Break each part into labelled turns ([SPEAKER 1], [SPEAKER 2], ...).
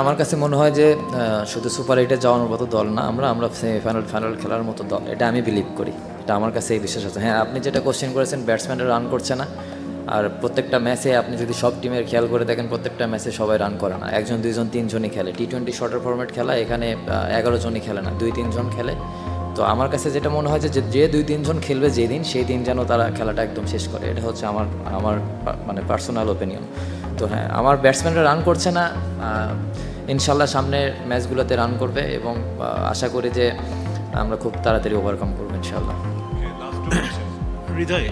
[SPEAKER 1] আমার কাছে মনে হয় যে শুধু সুপার এইটে যাওয়ার মতো দল না, আমরা সেমিফাইনাল খেলার মতো দল, এটা আমি বিলিভ করি, এটা আমার কাছে এই বিশ্বাস আছে। হ্যাঁ, আপনি যেটা কোশ্চেন করেছেন ব্যাটসম্যানরা রান করছে না, আর প্রত্যেকটা ম্যাচে আপনি যদি সব টিমের খেয়াল করে দেখেন প্রত্যেকটা ম্যাচে সবাই রান করে না, একজন দুইজন তিনজনই খেলে। টি-20 শর্টার ফরম্যাট খেলা, এখানে 11 জনই খেলে না, 2-3 জন খেলে। তো আমার কাছে যেটা মনে হয় যে 2-3 জন খেলবে যেদিন, সেই দিন যেন তারা খেলাটা একদম শেষ করে, এটা হচ্ছে আমার মানে পার্সোনাল ওপিনিয়ন। তো হ্যাঁ, আমার ব্যাটসম্যানরা রান করছে না, ইনশাল্লাহ সামনের ম্যাচগুলোতে রান করবে এবং আশা করি যে আমরা খুব তাড়াতাড়ি ওভারকাম করবো ইনশাল্লাহ।
[SPEAKER 2] হৃদয়,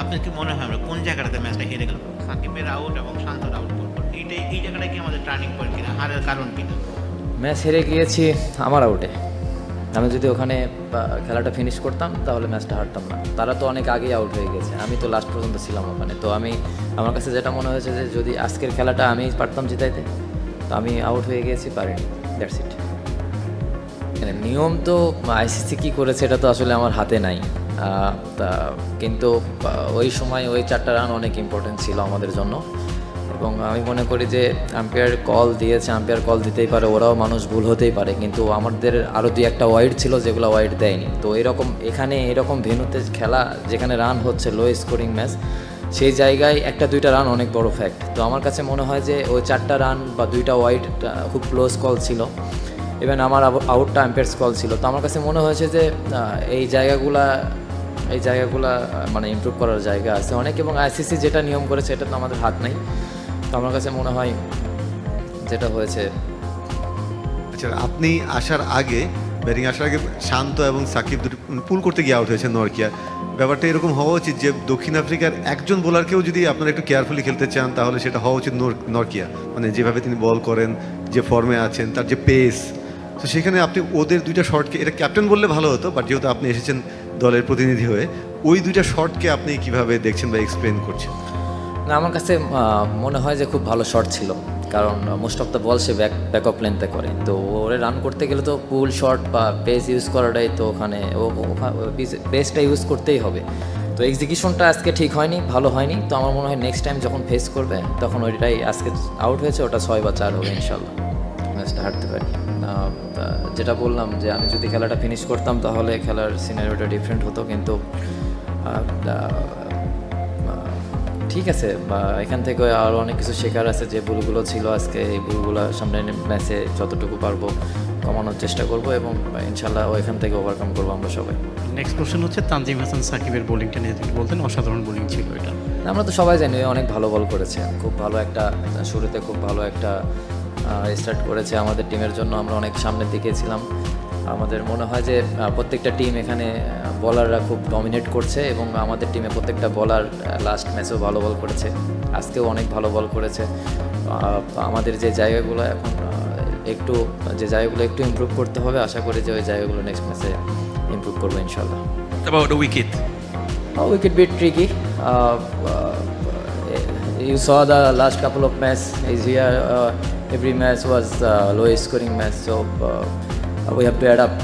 [SPEAKER 2] আপনার কি মনে হয় আমরা কোন জায়গাটাতে ম্যাচটা হেরে গেল? সাকিবের আউট এবং শান্তর আউট পর এই জায়গাটা কি আমাদের টার্নিং পয়েন্ট কিনা, হারের কারণ কিনা?
[SPEAKER 1] ম্যাচ হেরে গিয়েছি আমার আউটে। আমি যদি ওখানে খেলাটা ফিনিশ করতাম তাহলে ম্যাচটা হারতাম না। তারা তো অনেক আগেই আউট হয়ে গেছে, আমি তো লাস্ট পর্যন্ত ছিলাম ওখানে। তো আমার কাছে যেটা মনে হয়েছে যে যদি আজকের খেলাটা আমি পারতাম জিতাইতে, তো আমি আউট হয়ে গিয়েছি, পারিনি, দ্যাটস ইট। নিয়ম তো আইসিসি কী করেছে এটা তো আসলে আমার হাতে নাই, কিন্তু ওই সময় ওই 4টা রান অনেক ইম্পর্টেন্ট ছিল আমাদের জন্য। এবং আমি মনে করি যে আম্পায়ার কল দিয়েছে, আম্পায়ার কল দিতেই পারে, ওরাও মানুষ, ভুল হতেই পারে, কিন্তু আমাদের আরও 2-1টা ওয়াইড ছিল যেগুলো ওয়াইড দেয়নি। তো এরকম ভেন্যুতে খেলা যেখানে রান হচ্ছে, লো স্কোরিং ম্যাচ, সেই জায়গায় 1-2টা রান অনেক বড় ফ্যাক্ট। তো আমার কাছে মনে হয় যে ওই 4টা রান বা 2টা ওয়াইড খুব ক্লোজ কল ছিল, ইভেন আমার আউটটা আম্পায়ার্স কল ছিল। তো আমার কাছে মনে হয়েছে যে এই জায়গাগুলা মানে ইমপ্রুভ করার জায়গা আছে অনেক, এবং আইসিসি যেটা নিয়ম করেছে এটা তো আমাদের হাত নাই। তো আমার কাছে মনে হয় যেটা হয়েছে।
[SPEAKER 3] আচ্ছা, আপনি ব্যাটিং আসার আগে শান্ত এবং সাকিব দুটো পুল করতে গিয়ে আউট হয়েছে নরকিয়া। ব্যাপারটা এরকম হওয়া উচিত যে দক্ষিণ আফ্রিকার একজন বোলারকেও যদি আপনারা একটু কেয়ারফুলি খেলতে চান তাহলে সেটা হওয়া উচিত নরকিয়া, মানে যেভাবে তিনি বল করেন, যে ফর্মে আছেন, তার যে পেস। তো সেখানে আপনি ওদের 2টা শটকে, এটা ক্যাপ্টেন বললে ভালো হতো, বাট যেহেতু আপনি এসেছেন দলের প্রতিনিধি হয়ে, ওই 2টা শটকে আপনি কিভাবে দেখছেন বা এক্সপ্লেন করছেন?
[SPEAKER 1] না, আমার কাছে মনে হয় যে খুব ভালো শট ছিল, কারণ মোস্ট অফ দ্য বল সে ব্যাক অফ লেন্থে করে। তো ওরে রান করতে গেলে তো পুল শট বা পেস ইউজ করাটাই তো ওখানে পেসটা ইউজ করতেই হবে। তো এক্সিকিউশনটা আজকে ঠিক হয়নি, ভালো হয়নি। তো আমার মনে হয় নেক্সট টাইম যখন ফেস করবে তখন ওইটাই, আজকে আউট হয়েছে ওটা 6 বা 4 হবে, ইনশাল্লাহ ম্যাচটা হারতে পারি। যেটা বললাম যে আমি যদি খেলাটা ফিনিশ করতাম তাহলে খেলার সিনারিওটা ডিফারেন্ট হতো, কিন্তু ঠিক আছে, এখান থেকে আরও অনেক কিছু শেখার আছে। যে ভুলগুলো ছিল আজকে, এই ভুলগুলো সামনে ম্যাচে যতটুকু পারবো কমানোর চেষ্টা করব, এবং ইনশাল্লাহ এখান থেকে ওভারকাম করবো আমরা সবাই।
[SPEAKER 4] নেক্সট কোশ্চেন হচ্ছে তানজিম হাসান সাকিবের বোলিংটা নিয়ে যদি বলতেন, অসাধারণ বোলিং ছিল এটা।
[SPEAKER 1] আমরা তো সবাই জানি অনেক ভালো বল করেছে, খুব ভালো একটা শুরুতে খুব ভালো একটা স্টার্ট করেছে আমাদের টিমের জন্য। আমরা অনেক সামনের দিকে ছিলাম। আমাদের মনে হয় যে প্রত্যেকটা টিম এখানে বলাররা খুব ডমিনেট করছে, এবং আমাদের টিমে প্রত্যেকটা বলার লাস্ট ম্যাচেও ভালো বল করেছে, আজকেও অনেক ভালো বল করেছে। আমাদের যে জায়গাগুলো এখন একটু ইমপ্রুভ করতে হবে, আশা করি যে ওই জায়গাগুলো নেক্সট ম্যাচে ইমপ্রুভ করবো ইনশাল্লাহ।
[SPEAKER 2] About the wicket.
[SPEAKER 1] Wicket bit tricky. You saw the last couple of matches is here. Every match was low scoring match, so we have to adapt